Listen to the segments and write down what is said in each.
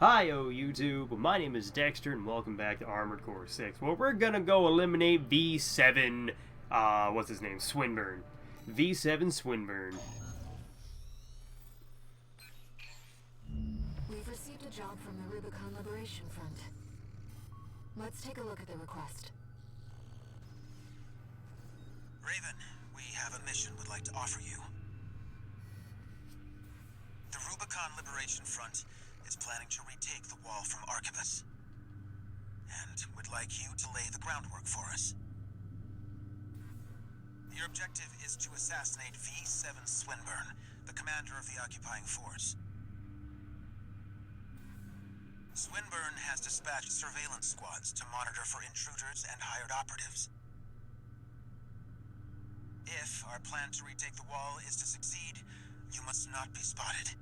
Hi-yo, YouTube. My name is Dexter, and welcome back to Armored Core 6. Well, we're gonna go eliminate V7, what's his name? Swinburne. V7 Swinburne. We've received a job from the Rubicon Liberation Front. Let's take a look at the request. Raven, we have a mission we'd like to offer you. The Rubicon Liberation Front is planning to retake the wall from Archibus. And we'd like you to lay the groundwork for us. Your objective is to assassinate V7 Swinburne, the commander of the occupying force. Swinburne has dispatched surveillance squads to monitor for intruders and hired operatives. If our plan to retake the wall is to succeed, you must not be spotted.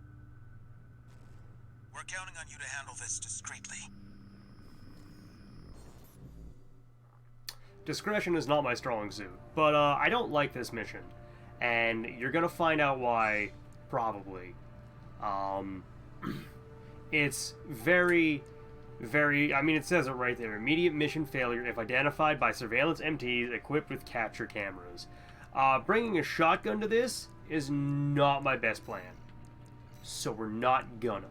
We're counting on you to handle this discreetly. Discretion is not my strong suit, but I don't like this mission, and you're gonna find out why, probably. It's very, I mean, it says it right there. Immediate mission failure if identified by surveillance MTs equipped with capture cameras. Bringing a shotgun to this is not my best plan, so we're not gonna.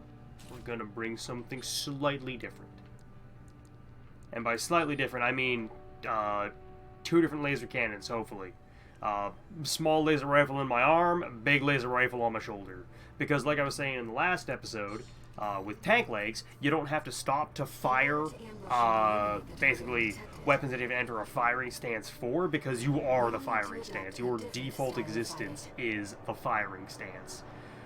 We're gonna bring something slightly different. And by slightly different, I mean 2 different laser cannons, hopefully. Small laser rifle in my arm, big laser rifle on my shoulder. Because like I was saying in the last episode, with tank legs, you don't have to stop to fire, basically, weapons that you have to enter a firing stance for, because you are the firing stance. Your default existence is the firing stance.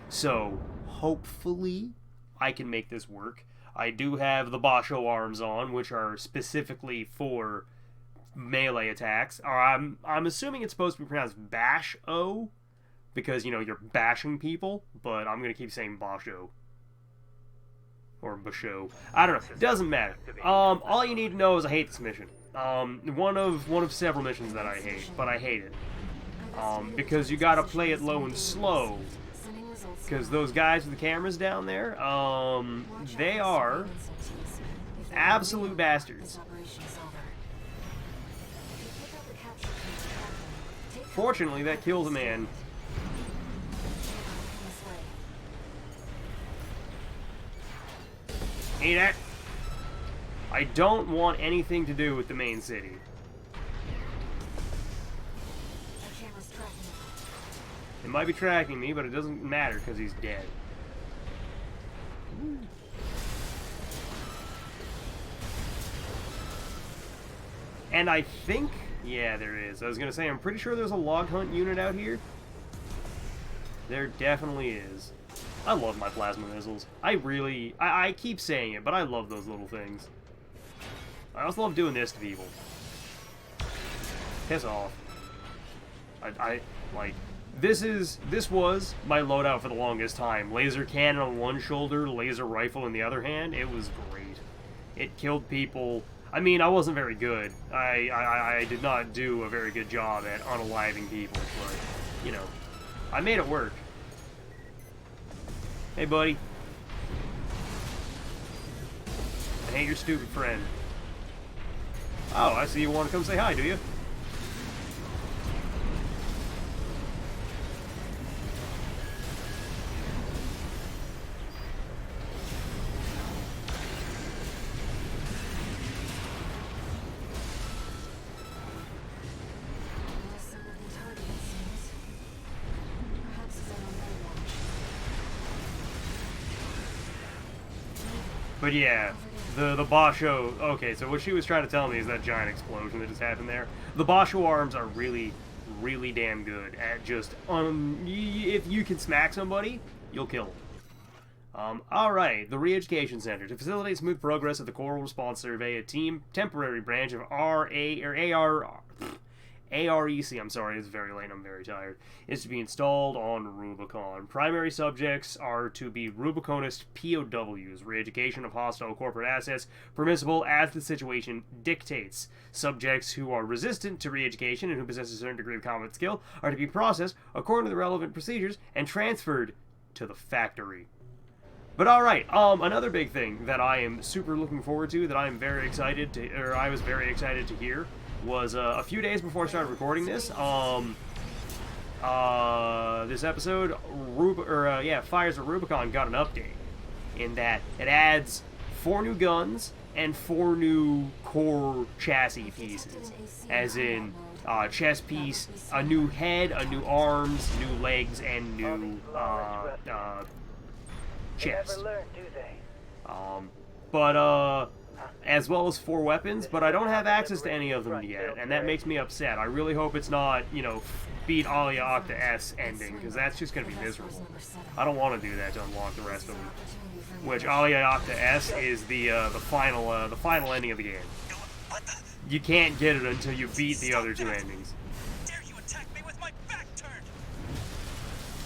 So, hopefully, I can make this work. I do have the Basho arms on, which are specifically for melee attacks. Or I'm assuming it's supposed to be pronounced Bash-O, because, you know, you're bashing people, but I'm going to keep saying Basho. Or Basho. I don't know. It doesn't matter. All you need to know is I hate this mission. One of several missions that I hate, but I hate it. Because you gotta play it low and slow. Because those guys with the cameras down there, they are absolute bastards. Fortunately, that kills a man. Eat it! I don't want anything to do with the main city. It might be tracking me, but it doesn't matter because he's dead. And I think... yeah, there is. I was going to say, I'm pretty sure there's a log hunt unit out here. There definitely is. I love my plasma missiles. I keep saying it, but I love those little things. I also love doing this to people. Piss off. This was my loadout for the longest time. Laser cannon on one shoulder, laser rifle in the other hand. It was great. It killed people. I mean, I wasn't very good. I did not do a very good job at unaliving people, but, you know, I made it work. Hey, buddy. I hate your stupid friend. Oh, I see you want to come say hi, do you? But yeah, the Basho... okay, so what she was trying to tell me is that giant explosion that just happened there. The Basho arms are really, really damn good at just... if you can smack somebody, you'll kill them. Alright, the Re-Education Center. To facilitate smooth progress of the Choral Response Survey, a temporary branch of AREC, I'm sorry, it's very late, I'm very tired, is to be installed on Rubicon. Primary subjects are to be Rubiconist POWs, re-education of hostile corporate assets, permissible as the situation dictates. Subjects who are resistant to re-education and who possess a certain degree of combat skill are to be processed according to the relevant procedures and transferred to the factory. But alright, another big thing that I am super looking forward to, that I am very excited to, or I was very excited to hear, was a few days before I started recording this, this episode, Fires of Rubicon got an update, in that it adds 4 new guns and 4 new core chassis pieces, as in chest piece, a new head, a new arms, new legs, and new chest. As well as 4 weapons, but I don't have access to any of them yet, and that makes me upset. I really hope it's not, you know, beat Alia Octa S ending, because that's just going to be miserable. I don't want to do that to unlock the rest of them. Which Alia Octa S is the final ending of the game. You can't get it until you beat the other 2 endings. Dare you attack me with my back turned?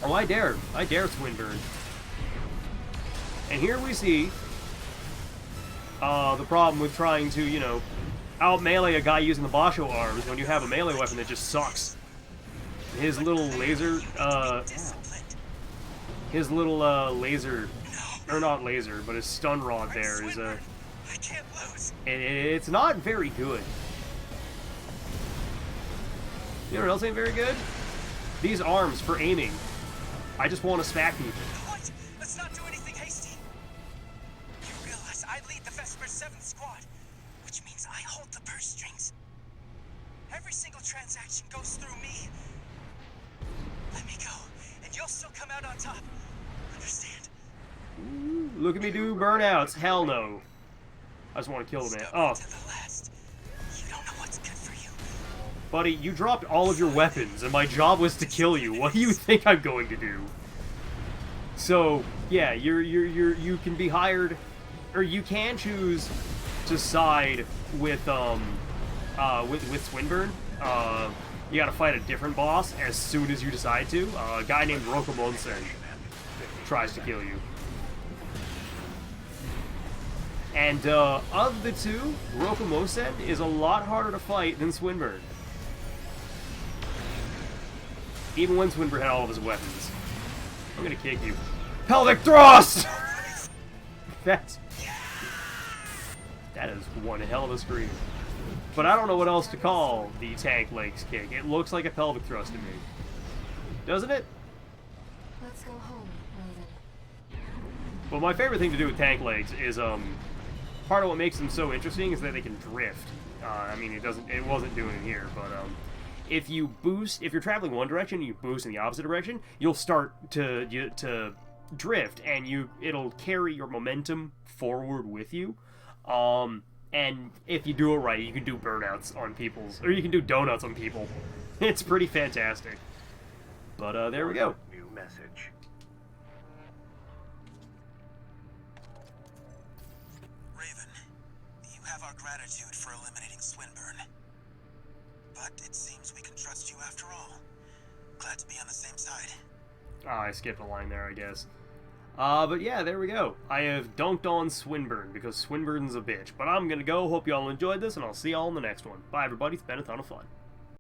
Oh, I dare Swinburne. And here we see the problem with trying to, you know, out-melee a guy using the Basho arms when you have a melee weapon that just sucks. His little laser, or not laser, but his stun rod there is, I can't lose. it's not very good. You know what else ain't very good? These arms for aiming. I just want to smack people. What? Let's not do anything hasty. You realize I lead the Vesper 7 squad, which means I hold the purse strings. Every single transaction goes through me. Let me go, and you'll still come out on top. Understand? Ooh, look at me do burnouts. Hell no. I just want to kill the man. Oh. To the last. You don't know what's good for you. Buddy, you dropped all of your weapons, and my job was to kill you. What do you think I'm going to do? So, yeah, you can be hired, or you can choose to side with Swinburne. You gotta fight a different boss as soon as you decide to. A guy named Rokumonsen tries to kill you. And of the 2, Rokumonsen is a lot harder to fight than Swinburne. Even when Swinburne had all of his weapons. I'm gonna kick you. Pelvic thrust! That is one hell of a scream. But I don't know what else to call the tank legs kick. It looks like a pelvic thrust to me. Doesn't it? Let's go home, Raven. Well, my favorite thing to do with tank legs is, part of what makes them so interesting is that they can drift. I mean, it wasn't doing it here, but, if you're traveling one direction and you boost in the opposite direction, you'll start to drift, and it'll carry your momentum forward with you. And if you do it right, you can do burnouts on or you can do donuts on people. It's pretty fantastic. But, there we go. New message. Raven, you have our gratitude for eliminating Swinburne. But it seems we can trust you after all. Glad to be on the same side. Ah, I skipped a line there, I guess. But yeah, there we go. I have dunked on Swinburne, because Swinburne's a bitch. But I'm gonna go. Hope you all enjoyed this, and I'll see y'all in the next one. Bye, everybody. It's been a ton of fun.